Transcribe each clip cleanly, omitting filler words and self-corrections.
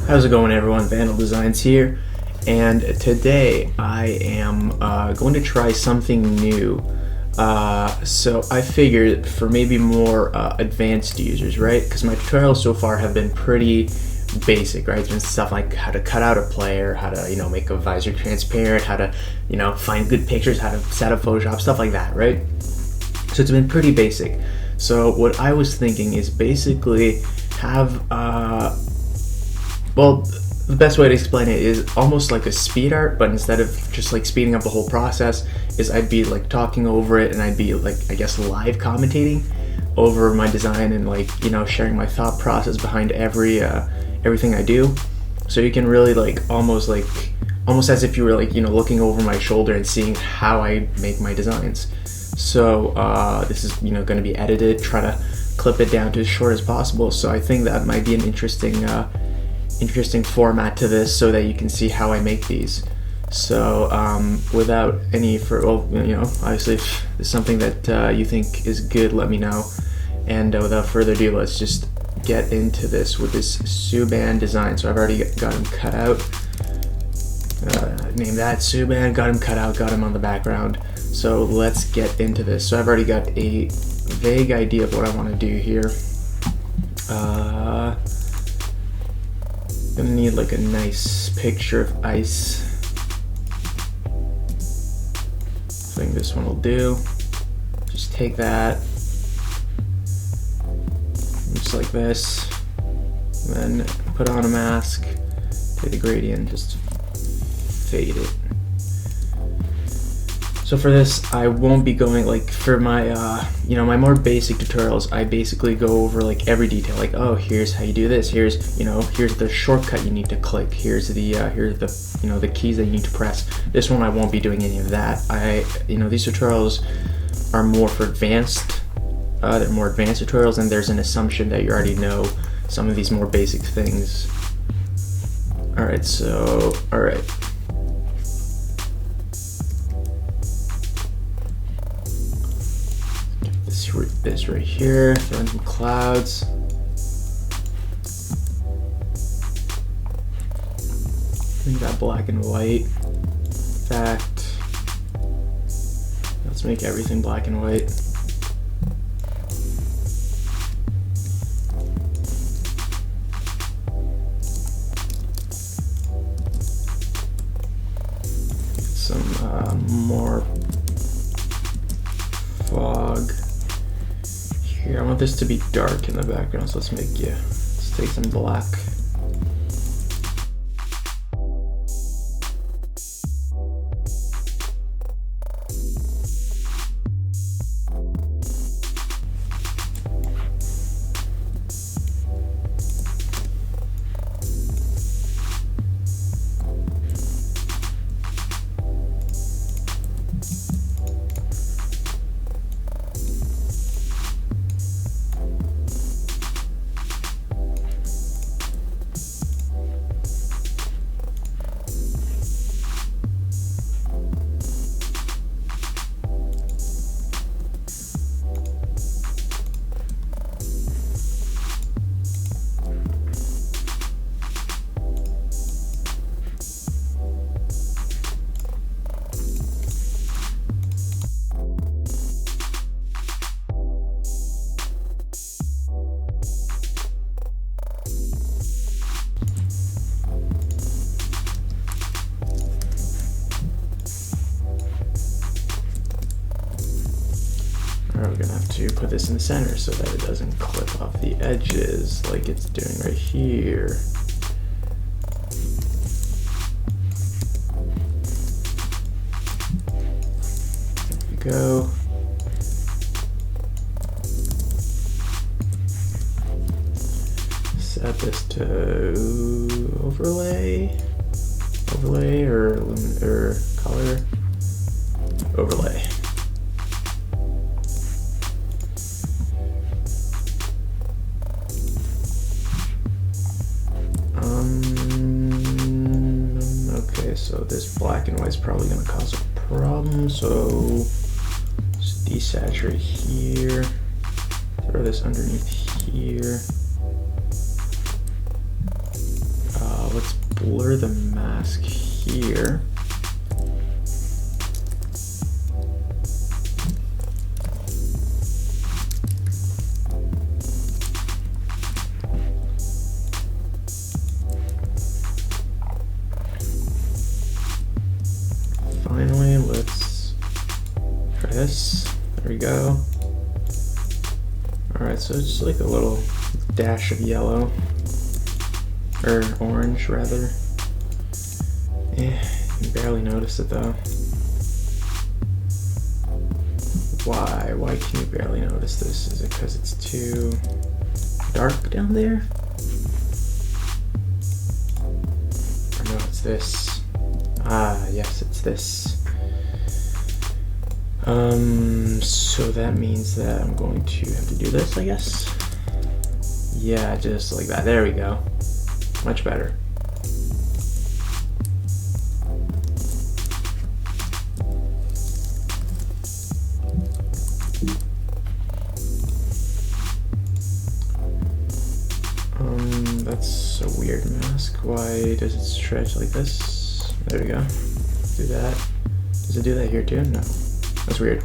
How's it going, everyone? Vandal Designs here, and today I am going to try something new. So I figured for maybe more advanced users, right? Because my tutorials so far have been pretty basic, right? It's been stuff like how to cut out a player, how to make a visor transparent, how to find good pictures, how to set up Photoshop, stuff like that, right? So it's been pretty basic. So what I was thinking is basically have well, the best way to explain it is almost like a speed art, but instead of just like speeding up the whole process, is I'd be like talking over it, and I'd be like, I guess, live commentating over my design, and sharing my thought process behind everything I do. So you can really almost as if you were looking over my shoulder and seeing how I make my designs. So this is going to be edited, try to clip it down to as short as possible. So I think that might be an interesting format to this, so that you can see how I make these. So without any obviously if there's something that you think is good, let me know. And without further ado, let's just get into this with this Subban design. So I've already got him cut out. Name that Subban, got him cut out, got him on the background. So let's get into this. So I've already got a vague idea of what I want to do here. Gonna need like a nice picture of ice. I think this one will do. Just take that, just like this, and then put on a mask, take the gradient, just fade it. So for this, I won't be going for my my more basic tutorials. I basically go over every detail, oh, here's how you do this, here's the shortcut you need to click, here's the the keys that you need to press. This one I won't be doing any of that. These tutorials are more for advanced. They're more advanced tutorials, and there's an assumption that you already know some of these more basic things. All right. This right here, throw in some clouds. Make that black and white. In fact, let's make everything black and white. Some more fog. Here, I want this to be dark in the background, so let's take some black. We're gonna have to put this in the center so that it doesn't clip off the edges like it's doing right here. There we go. Set this to overlay or color overlay. Okay, so this black and white is probably going to cause a problem, so just desaturate here, throw this underneath here. blur the mask here. Finally, let's try this. There we go. Alright, so it's just like a little dash of yellow. Or orange, rather. You can barely notice it though. Why? Why can you barely notice this? Is it because it's too dark down there? Or no, it's this. Ah, yes, it's this. So that means that I'm going to have to do this, I guess. Yeah, just like that. There we go. Much better. That's a weird mask. Why does it stretch like this? There we go. Do that. Does it do that here too? No. That's weird.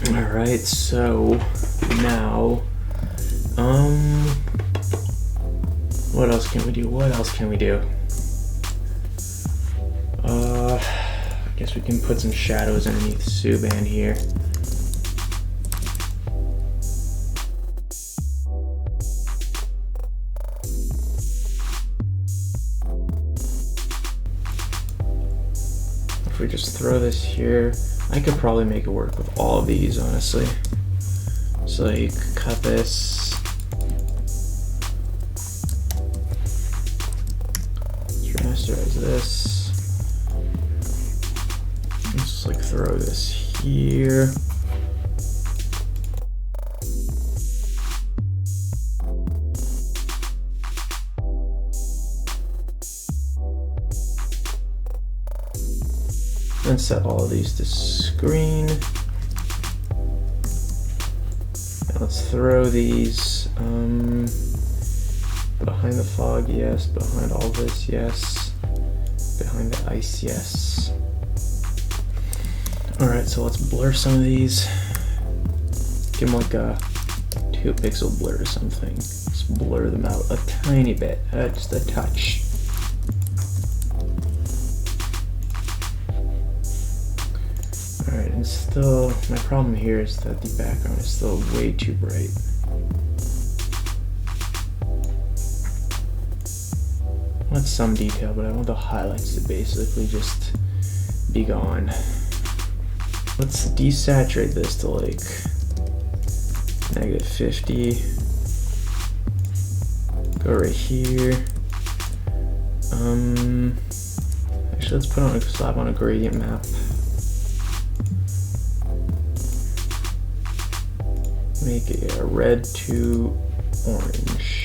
Alright, so now what else can we do? What else can we do? I guess we can put some shadows underneath Subban here. If we just throw this here, I could probably make it work with all of these, honestly. So you could cut this. Rasterize this. Just like throw this here. And set all of these to screen. Now let's throw these behind the fog, yes. Behind all this, yes. Behind the ice, yes. Alright, so let's blur some of these. Give them like a 2 pixel blur or something. Just blur them out a tiny bit, just a touch. Alright, and still, my problem here is that the background is still way too bright. I want some detail, but I want the highlights to basically just be gone. Let's desaturate this to like -50. Go right here. Actually, let's put on a slap on a gradient map. Make it a red to orange.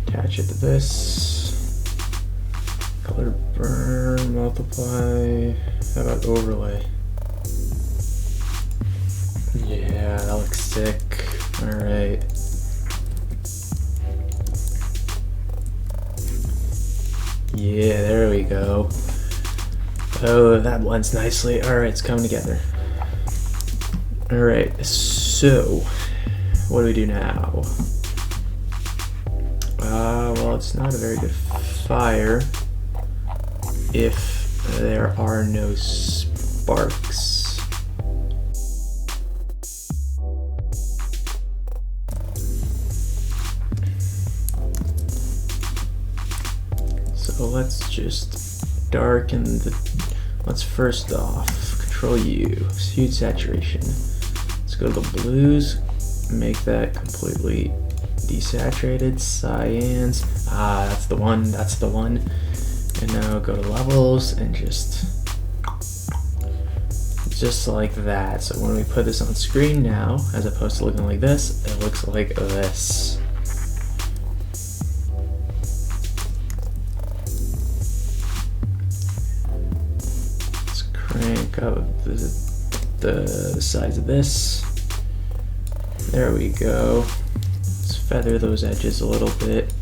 Attach it to this. Color burn, multiply. How about overlay? Yeah, that looks sick. Alright. Yeah, there we go. Oh, that blends nicely. Alright, it's coming together. Alright, so what do we do now? Well, it's not a very good fire if there are no sparks. So let's just darken the, let's first off, Control U, hue saturation. Let's go to the blues, make that completely desaturated, cyans, that's the one, that's the one. And now go to levels and just like that. So when we put this on screen now, as opposed to looking like this, it looks like this. crank up the size of this. There we go. Let's feather those edges a little bit.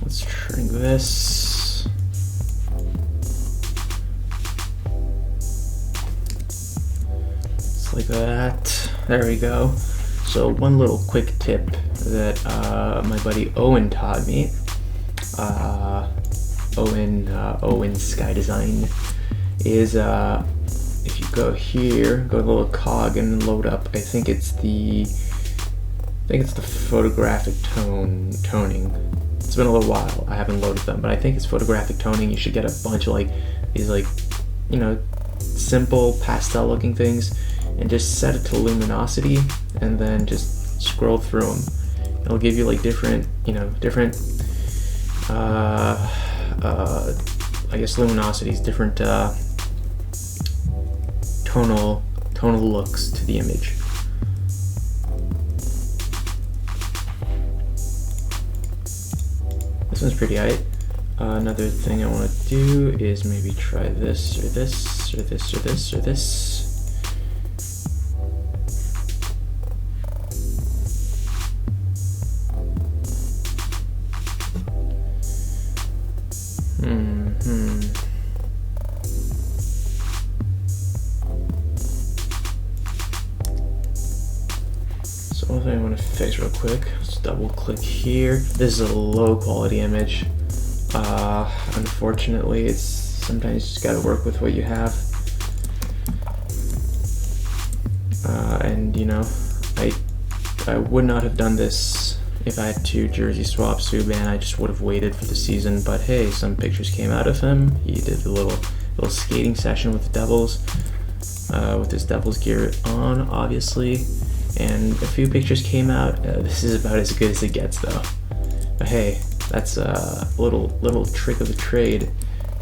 Let's shrink this. Just like that. There we go. So one little quick tip that my buddy Owen taught me. Owen Sky Design is if you go here, go to the little cog and load up. I think it's the photographic toning. It's been a little while. I haven't loaded them, but I think it's photographic toning. You should get a bunch of these simple pastel looking things, and just set it to luminosity, and then just scroll through them. It'll give you different I guess luminosities, different tonal looks to the image. This one's pretty aight. Another thing I want to do is maybe try this or this or this or this or this. So one thing I want to fix real quick, let's double click here. This is a low quality image. Unfortunately, it's sometimes you just gotta work with what you have. And I would not have done this if I had to jersey swap Subban. I just would have waited for the season, but hey, some pictures came out of him. He did a little skating session with the Devils, with his Devils gear on, obviously, and a few pictures came out. This is about as good as it gets, though. But hey, that's a little trick of the trade,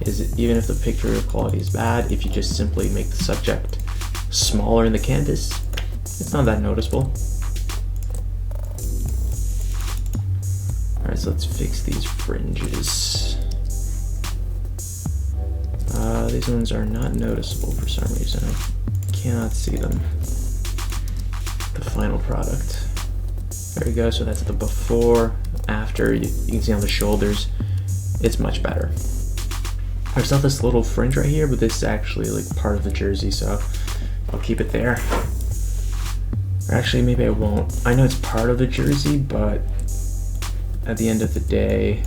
is even if the picture quality is bad, if you just simply make the subject smaller in the canvas, it's not that noticeable. Alright, so let's fix these fringes. These ones are not noticeable for some reason. I cannot see them. The final product. There we go, so that's the before, after. You can see on the shoulders, it's much better. I saw this little fringe right here, but this is actually part of the jersey, so I'll keep it there. Or actually, maybe I won't. I know it's part of the jersey, but at the end of the day,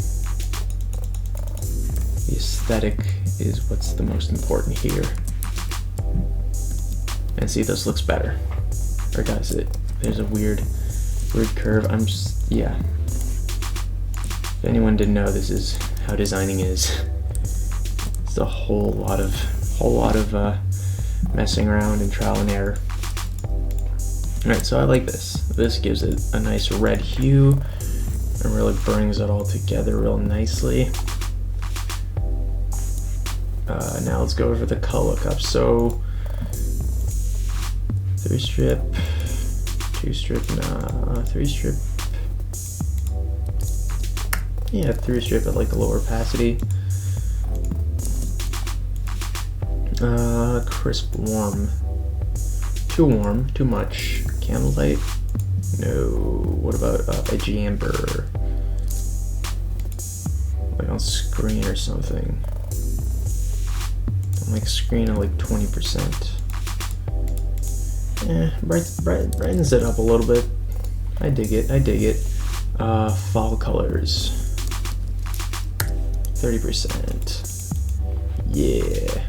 the aesthetic is what's the most important here. And see, this looks better. Or does it? There's a weird curve. Yeah. If anyone didn't know, this is how designing is. It's a whole lot of messing around and trial and error. Alright, so I like this. This gives it a nice red hue and really brings it all together real nicely. Now let's go over the color lookup. So 3 strip, 2 strip, 3 strip. Yeah, 3 strip at a lower opacity. Crisp warm. Too warm, too much. Candlelight? No. What about edgy amber? On screen or something. Screen at 20%. Brightens it up a little bit. I dig it. Fall colors. 30%. Yeah.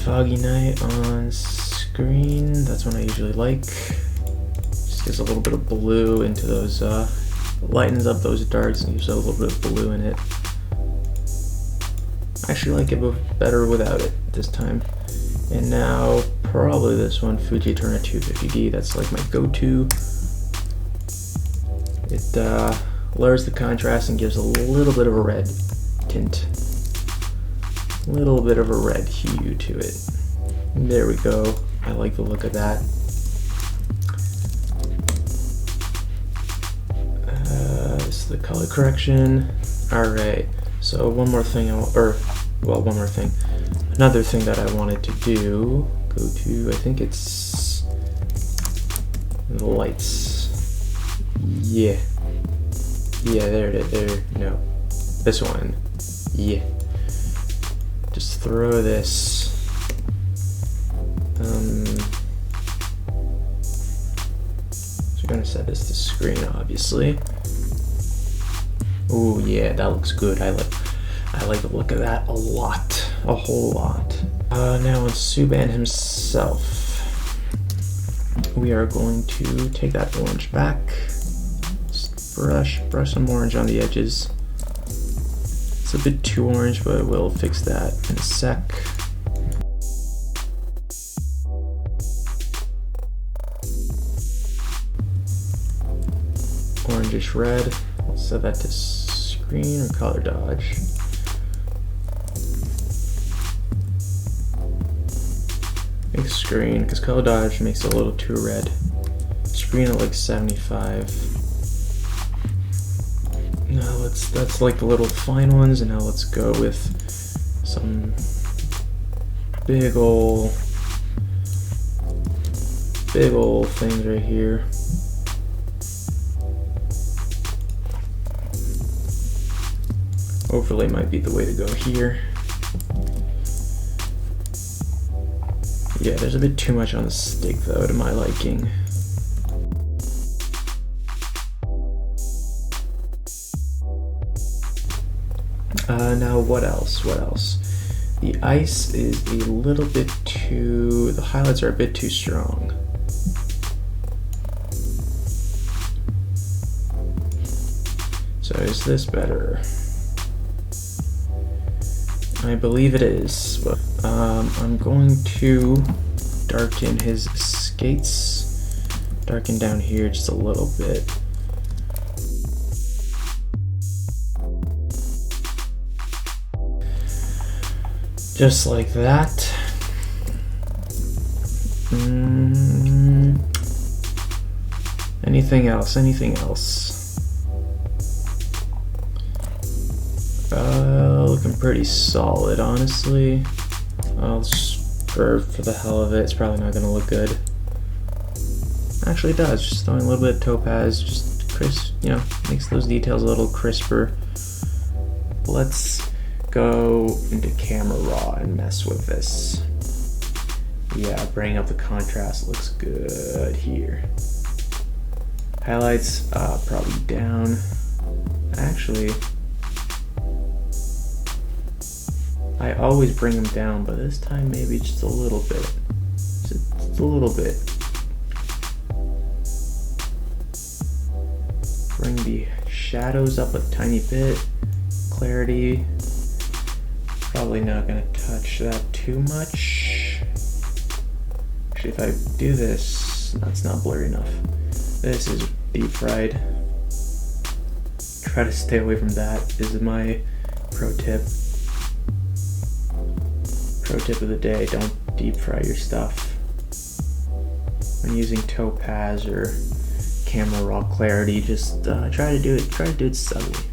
Foggy night on screen. That's one I usually like. Just gives a little bit of blue into those, lightens up those darks and gives a little bit of blue in it. I actually like it better without it this time. And now, probably this one, Fuji Turner 250D. That's my go-to. It lowers the contrast and gives a little bit of a red tint. A little bit of a red hue to it. There we go. I like the look of that. This is the color correction. Alright, so one more thing, another thing that I wanted to do, go to, I think it's the lights. Yeah, there it is, no, this one, yeah. Just throw this, so we're gonna set this to screen, obviously. Oh yeah, that looks good. I like the look of that a lot, a whole lot. Now on Subban himself, we are going to take that orange back. Just brush some orange on the edges. It's a bit too orange, but we'll fix that in a sec. Orangish red. I'll set that to screen or color dodge. Make screen, because color dodge makes it a little too red. Screen at like 75. Now that's like the little fine ones, and now let's go with some big ol' things right here. Overlay might be the way to go here. Yeah, there's a bit too much on the stick though, to my liking. Now what else? The ice is a little bit too, the highlights are a bit too strong. So is this better? I believe it is. I'm going to darken his skates. Darken down here just a little bit. Just like that. Anything else? Looking pretty solid, honestly. For the hell of it, it's probably not gonna look good. Actually, it does. Just throwing a little bit of topaz, just crisp, makes those details a little crisper. Let's go into camera raw and mess with this. Yeah, bring up the contrast. Looks good here. Highlights, probably down. Actually, I always bring them down, but this time maybe just a little bit. Just a little bit. Bring the shadows up a tiny bit. Clarity. Probably not gonna touch that too much. Actually, if I do this, that's not blurry enough. This is deep fried. Try to stay away from that is my pro tip. Pro tip of the day, don't deep fry your stuff. When using topaz or camera raw clarity, just try to do it subtly.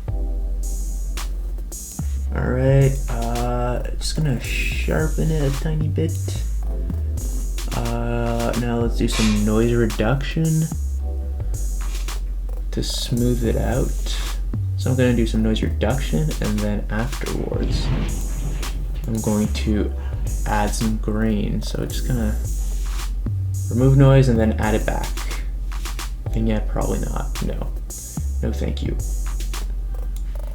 Alright, just gonna sharpen it a tiny bit. Now let's do some noise reduction to smooth it out. So I'm gonna do some noise reduction, and then afterwards I'm going to add some grain. So just gonna remove noise and then add it back. Vignette, probably not. No thank you.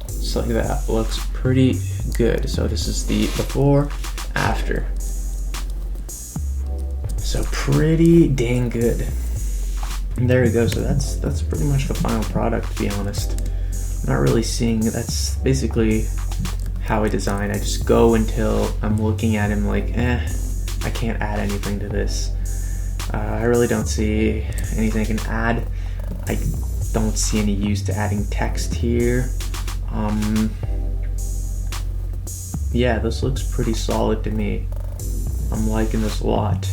Just like that. Looks pretty good. So this is the before, after. So pretty dang good. And there we go. So that's pretty much the final product, to be honest. I'm not really seeing, that's basically how I design. I just go until I'm looking at him like, I can't add anything to this. I really don't see anything I can add. don't see any use to adding text here. Yeah, this looks pretty solid to me. I'm liking this a lot.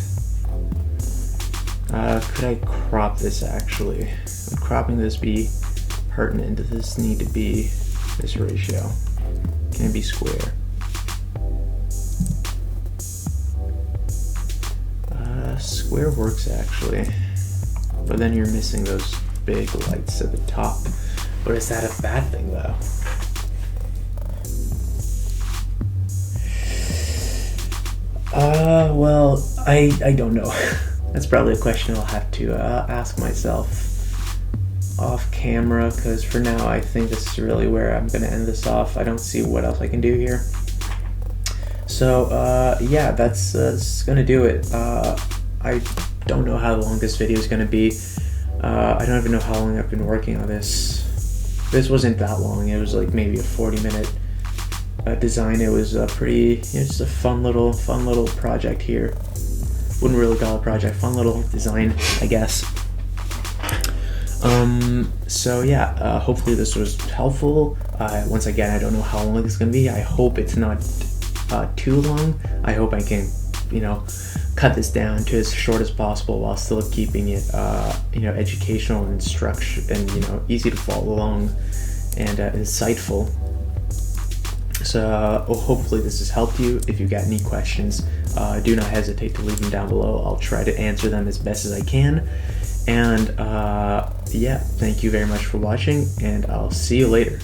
Could I crop this actually? Would cropping this be pertinent? Does this need to be this ratio? Can it be square? Square works actually, but then you're missing those big lights at the top. But is that a bad thing though? Well, I don't know. That's probably a question I'll have to ask myself off camera, because for now I think this is really where I'm going to end this off. I don't see what else I can do here. So, yeah, that's going to do it. I don't know how long this video is going to be. I don't even know how long I've been working on this. This wasn't that long. It was like maybe a 40-minute design. It was just a fun little project here. Wouldn't really call it a project, fun little design, I guess. So yeah, hopefully this was helpful. Once again, I don't know how long it's gonna be. I hope it's not too long. I hope I can, cut this down to as short as possible while still keeping it, educational and instruction and easy to follow along and insightful. So hopefully this has helped you. If you've got any questions, do not hesitate to leave them down below. I'll try to answer them as best as I can. And yeah, thank you very much for watching, and I'll see you later.